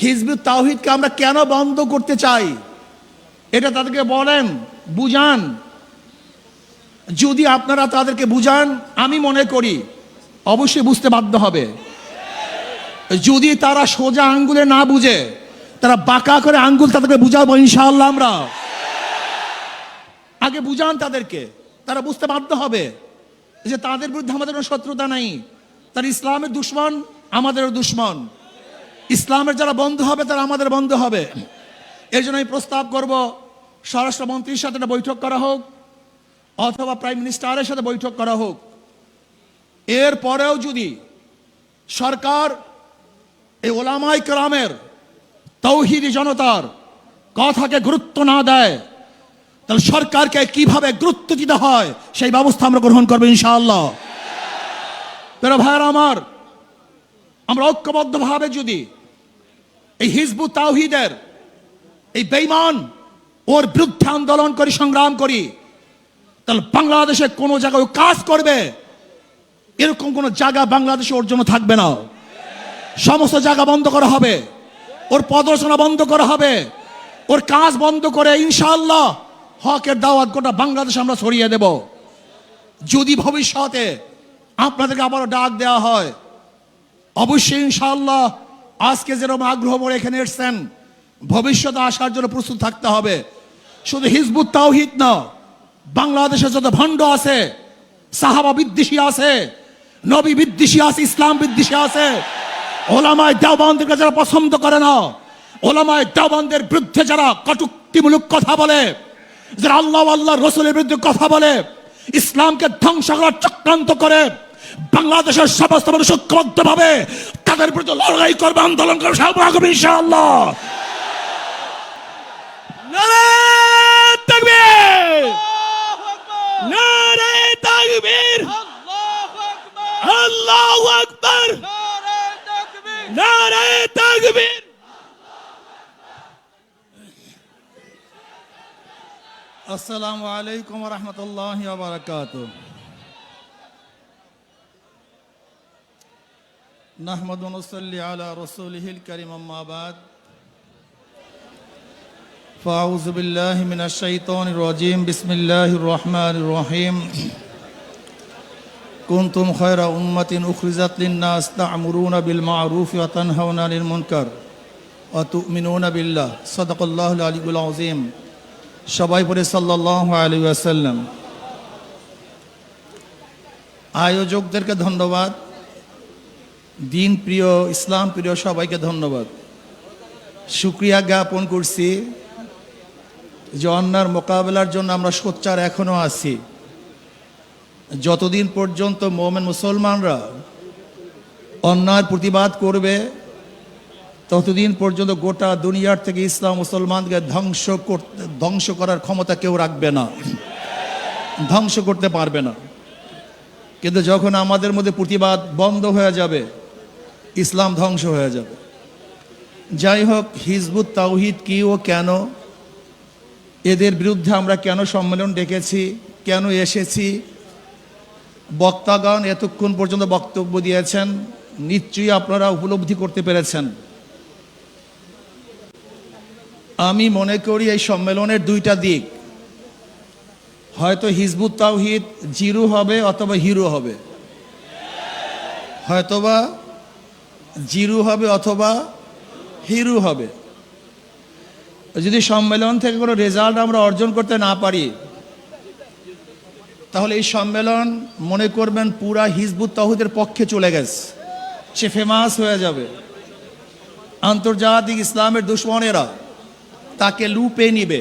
Hizb ut তাওহীদকে আমরা কেন বন্ধ করতে চাই এটা তাদেরকে বলেন, বুঝান। যদি আপনারা তাদেরকে বুঝান, আমি মনে করি অবশ্যই বুঝতে বাধ্য হবে। যদি তারা সোজা আঙ্গুলে না বুঝে, তারা বাঁকা করে আঙ্গুল তাদেরকে বুঝাবো ইনশাআল্লাহ। আমরা আগে বুঝান তাদেরকে, তারা বুঝতে বাধ্য হবে যে তাদের বিরুদ্ধে আমাদের কোনো শত্রুতা নাই। তারা ইসলামের দুশমন, আমাদেরও দুশমন। ইসলামের যারা বন্ধু হবে তারা আমাদের বন্ধু হবে। এর জন্য আমি প্রস্তাব করব, স্বরাষ্ট্রমন্ত্রীর সাথে একটা বৈঠক করা হোক, অথবা প্রাইম মিনিস্টারের সাথে বৈঠক করা হোক। এরপরেও যদি সরকার এই ওলামায়ে কেরামের, তাওহীদি জনতার কথাকে গুরুত্ব না দেয়, তাহলে সরকারকে কিভাবে গুরুত্ব দিতে হয় সেই ব্যবস্থা আমরা গ্রহণ করবো ইনশাআল্লাহ। প্রিয় ভাইরা আমার, আমরা ঐক্যবদ্ধভাবে যদি এই হিজবুত তাওহীদের এই বেঈমান ওর বিরুদ্ধে আন্দোলন করি, সংগ্রাম করি, তাহলে বাংলাদেশে কোনো জায়গায় কাজ করবে এরকম কোনো জায়গা বাংলাদেশে ওর জন্য থাকবে না। সমস্ত জায়গা বন্ধ করা হবে, ওর প্রদর্শনা বন্ধ করা হবে, ওর কাজ বন্ধ করে ইনশাআল্লাহ হকের দাওয়াত গোটা বাংলাদেশে আমরা ছড়িয়ে দেব। যদি ভবিষ্যতে আপনাদেরকে আবারও ডাক দেওয়া হয়, অবশ্যই ইনশাআল্লাহ আজকে যেরকম আগ্রহ করে এখানে এসেছেন, ভবিষ্যতে আসার জন্য প্রস্তুত থাকতে হবে। শুধু হিজবুত তাওহীদ না, বাংলাদেশে যত ভণ্ড আছে, সাহাবা বিদ্বেষী আছে, নবী বিদ্বেষী আছে, ইসলাম বিদ্বেষী আছে, ওলামায়ে দেওবন্দকে যারা পছন্দ করে না, ওলামায়ে দেওবন্দের বিরুদ্ধে যারা কটূক্তিমূলক কথা বলে, যারা আল্লাহ আল্লাহ রসুলের বিরুদ্ধে কথা বলে, ইসলামকে ধ্বংস করার চক্রান্ত করে, বাংলাদেশের সমস্ত মানুষ ঐক্যবদ্ধভাবে তাদের বিরুদ্ধে লড়াই করবে, আন্দোলন করবে ইনশাআল্লাহ। নারে তাকবীর, নারে তাকবীর, আল্লাহু আকবার, নারে তাকবীর। আসসালামু আলাইকুম ওয়া রাহমাতুল্লাহি ওয়া বারাকাতুহু। নাহমাদু ওয়া নুসাল্লি আলা রাসূলিহিল কারীম, আম্মা বাদ। ফাআউযু বিল্লাহি মিনাশ শাইতানির রাজীম। বিসমিল্লাহির রহমানির রহিম। কুনতুম খায়রা উম্মাতিন উখরিজাত লিন-নাস তা'মুরুনা বিল মা'রুফি ওয়া তানহাউনা আনিল মুনকার ওয়া তু'মিনুনা বিল্লাহ। সাদাকাল্লাহুল আলিয়্যুল আযীম। সবাই পড়ে সাল্লাল্লাহু আলাইহি ওয়াসাল্লাম। আয়োজকদেরকে ধন্যবাদ, দিন প্রিয়, ইসলাম প্রিয় সবাইকে ধন্যবাদ। শুকরিয়া জ্ঞাপন করছি যে অন্যার মোকাবেলার জন্য আমরা সোচ্চার এখনো আছি। যতদিন পর্যন্ত মুমিন মুসলমানরা অন্যায়ের প্রতিবাদ করবে, ততদিন পর্যন্ত গোটা দুনিয়ার থেকে ইসলাম মুসলমানকে ধ্বংস করার ক্ষমতা কেউ রাখবে না, ধ্বংস করতে পারবে না। কিন্তু যখন আমাদের মধ্যে প্রতিবাদ বন্ধ হয়ে যাবে, ইসলাম ধ্বংস হয়ে যাবে। যাই হোক, হিজবুত তাওহীদ কি ও কেন, এদের বিরুদ্ধে আমরা কেন সম্মেলন ডেকেছি, কেন এসেছি, বক্তাগণ এতক্ষণ পর্যন্ত বক্তব্য দিয়েছেন, নিশ্চয়ই আপনারা উপলব্ধি করতে পেরেছেন। আমি মনে করি এই সম্মেলনের দুইটা দিক, হয়তো হিজবুত তাওহীদ জিরো হবে অথবা হিরো হবে, হয়তোবা জিরো হবে অথবা হিরো হবে। যদি সম্মেলন থেকে কোনো রেজাল্ট আমরা অর্জন করতে না পারি, তাহলে এই সম্মেলন মনে করবেন পুরা হিজবুত তাওহীদের পক্ষে চলে গেছে, সে ফেমাস হয়ে যাবে। আন্তর্জাতিক ইসলামের দুশমনেরা তাকে লুপে নিবে,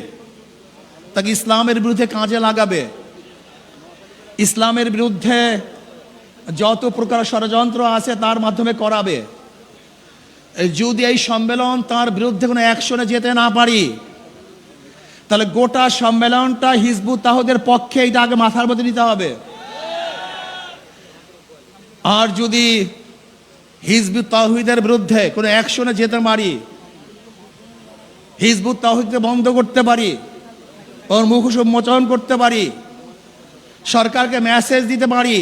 তাকে ইসলামের বিরুদ্ধে কাজে লাগাবে, ইসলামের বিরুদ্ধে যত প্রকার ষড়যন্ত্র আছে তার মাধ্যমে করাবে। যদি এই সম্মেলন তার বিরুদ্ধে কোনো অ্যাকশনে যেতে না পারি, তাহলে গোটা সম্মেলনটা হিজবুত তাওহীদের পক্ষে, এটা আগে মাথার মধ্যে নিতে হবে। আর যদি হিজবুত তাওহীদের বিরুদ্ধে কোনো অ্যাকশনে যেতে পারি, হিজবুত তাওহীদকে বন্ধ করতে পারি, ওর মুখোশ উন্মোচন করতে পারি, সরকারকে মেসেজ দিতে পারি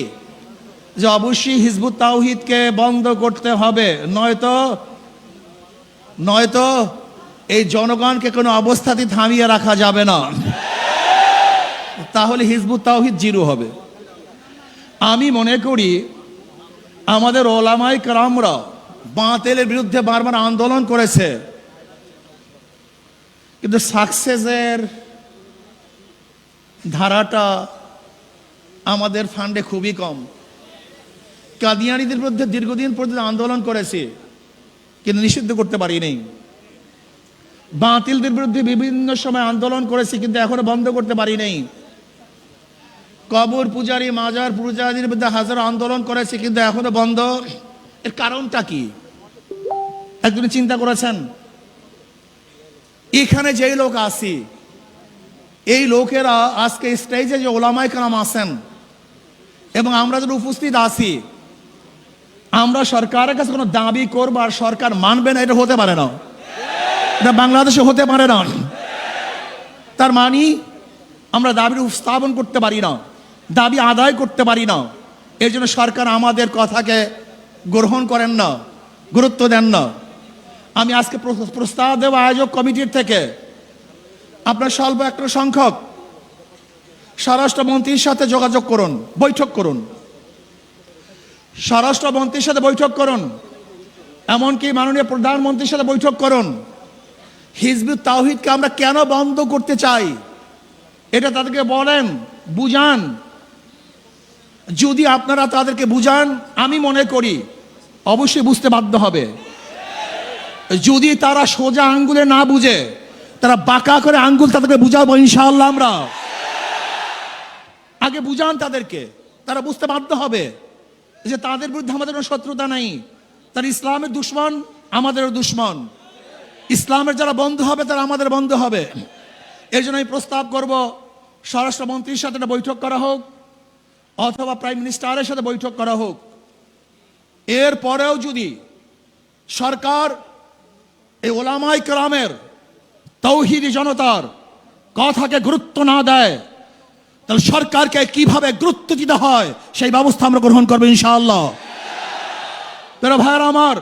যে অবশ্যই হিজবুত তাওহীদকে বন্ধ করতে হবে, নয়তো নয়তো এই জনগণকে কোনো অবস্থাতেই থামিয়ে রাখা যাবে না, তাহলে হিজবুত তাওহীদ জিরো হবে। আমি মনে করি আমাদের ওলামায়ে কেরামরা বাতিলের বিরুদ্ধে বারবার আন্দোলন করেছে, কিন্তু সাকসেসের ধারাটা আমাদের ফান্ডে খুবই কম। কাদিয়ানীদের বিরুদ্ধে দীর্ঘদিন পর্যন্ত আন্দোলন করেছি, কিন্তু নিষিদ্ধ করতে পারিনি। বাতিলদের বিরুদ্ধে বিভিন্ন সময় আন্দোলন করেছি, কিন্তু এখনো বন্ধ করতে পারিনি। কবর পূজারী, মাজার পূজারীর বিরুদ্ধে হাজারো আন্দোলন করেছি, কিন্তু এখনো বন্ধ। এর কারণটা কি একজন চিন্তা করেছেন? এখানে যেই লোক আসি, এই লোকেরা আজকে স্টেজে যে ওলামায়ে কেরাম আছেন এবং আমরা যারা উপস্থিত আছি, আমরা সরকারের কাছে কোনো দাবি করবো আর সরকার মানবে না, এটা হতে পারে না। এটা বাংলাদেশে হতে পারে না। তার মানে আমরা দাবি উপস্থাপন করতে পারি না, দাবি আদায় করতে পারি না। এর জন্য সরকার আমাদের কথাকে গ্রহণ করেন না, গুরুত্ব দেন না। আমি আজকে প্রস্তাব দেব আয়োজক কমিটির থেকে, আপনার স্বল্প একটা সংখ্যক স্বরাষ্ট্রমন্ত্রীর সাথে যোগাযোগ করুন, বৈঠক করুন, স্বরাষ্ট্রমন্ত্রীর সাথে বৈঠক করুন, এমনকি মাননীয় প্রধানমন্ত্রীর সাথে বৈঠক করুন। হিজবুত তাওহীদকে আমরা কেন বন্ধ করতে চাই এটা তাদেরকে বলেন, বুঝান। যদি আপনারা তাদেরকে বুঝান, আমি মনে করি অবশ্যই বুঝতে বাধ্য হবে। যদি তারা সোজা আঙ্গুলে না বুঝে, তারা বাঁকা করে আঙ্গুল তাদেরকে বুঝাবো ইনশাআল্লাহ। আমরা আগে বুঝান তাদেরকে, তারা বুঝতে বাধ্য হবে যে তাদের বিরুদ্ধে আমাদের কোনো শত্রুতা নাই। তারা ইসলামের দুশমন, আমাদেরও দুশমন। ইসলামের যারা বন্ধু হবে তারা আমাদের বন্ধু হবে। এর জন্য আমি প্রস্তাব করব স্বরাষ্ট্রমন্ত্রীর সাথে একটা বৈঠক করা হোক, অথবা প্রাইম মিনিস্টারের সাথে বৈঠক করা হোক। এরপরেও যদি সরকার এই ওলামায়ে কেরামের, তাওহীদি জনতার কথাকে গুরুত্ব না দেয়, তাহলে সরকারকে কিভাবে গুরুত্ব দিতে হয় সেই ব্যবস্থা আমরা গ্রহণ করবো ইনশাআল্লাহ। প্রিয় ভাইরা আমার,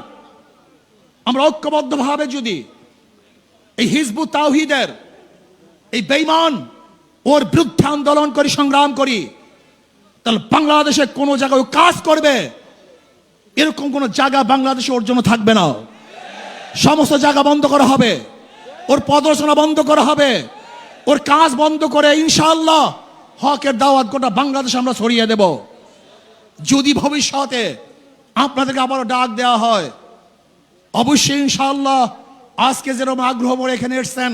আমরা ঐক্যবদ্ধভাবে যদি এই হিজবুত তাওহীদের এই বেঈমান ওর বিরুদ্ধে আন্দোলন করি, সংগ্রাম করি, তাহলে বাংলাদেশে কোনো জায়গায় কাজ করবে এরকম কোনো জায়গা বাংলাদেশে ওর জন্য থাকবে না। সমস্ত জায়গা বন্ধ করা হবে, ওর প্রদর্শনা বন্ধ করা হবে, ওর কাজ বন্ধ করে ইনশাআল্লাহ হকের দাওয়াত গোটা বাংলাদেশে আমরা ছড়িয়ে দেব। যদি ভবিষ্যতে আপনাদেরকে আবারও ডাক দেওয়া হয়, অবশ্যই ইনশাআল্লাহ আজকে যেরকম আগ্রহ করে এখানে এসেছেন,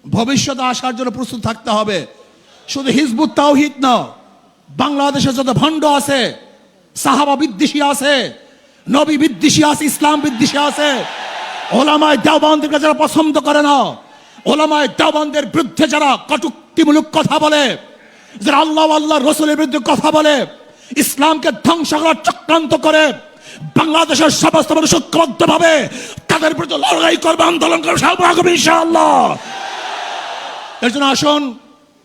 ভবিষ্যতে আসার জন্য প্রস্তুত থাকতে হবে। শুধু হিজবুত তাওহীদ না, বাংলাদেশে যত ভণ্ড আছে, সাহাবা বিদ্বেষী আছে, নবী বিদ্বেষী আছে, ইসলাম বিদ্বেষী আছে, ওলামায়ে দেওবন্দকে যারা পছন্দ করে না, ওলামায়ে দেওবন্দের বিরুদ্ধে যারা কটূক্তিমূলক কথা বলে, যারা আল্লাহ রসুলের বিরুদ্ধে কথা বলে, ইসলামকে ধ্বংস করার চক্রান্ত করে, বাংলাদেশের সমস্ত মানুষ ঐক্যবদ্ধভাবে তাদের বিরুদ্ধে লড়াই করবে, আন্দোলন করবে ইনশাআল্লাহ। এর জন্য আসুন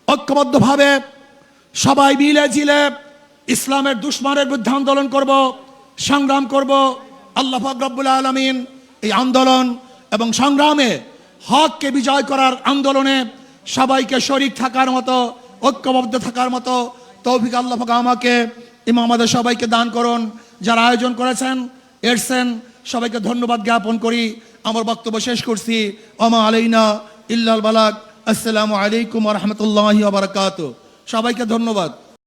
ঐক্যবদ্ধভাবে সবাই মিলে জিলে ইসলামের দুশমনের বিরুদ্ধে আন্দোলন করব, সংগ্রাম করব। আল্লাহ পাক রব্বুল আলামিন এই আন্দোলন এবং সংগ্রামে, হককে বিজয় করার আন্দোলনে সবাইকে শরীক থাকার মতো, ঐক্যবদ্ধ থাকার মতো তৌফিক আল্লাহ পাক আমাকে এবং আমাদের সবাইকে দান করুন। যারা আয়োজন করেছেন, এসেছেন, সবাইকে ধন্যবাদ জ্ঞাপন করি। আমার বক্তব্য শেষ করছি। ওমা আলাইনা ইল্লাল বালাগ। আসসালামু আলাইকুম ওয়া রাহমাতুল্লাহি ওয়া বারাকাতুহু। সবাইকে ধন্যবাদ।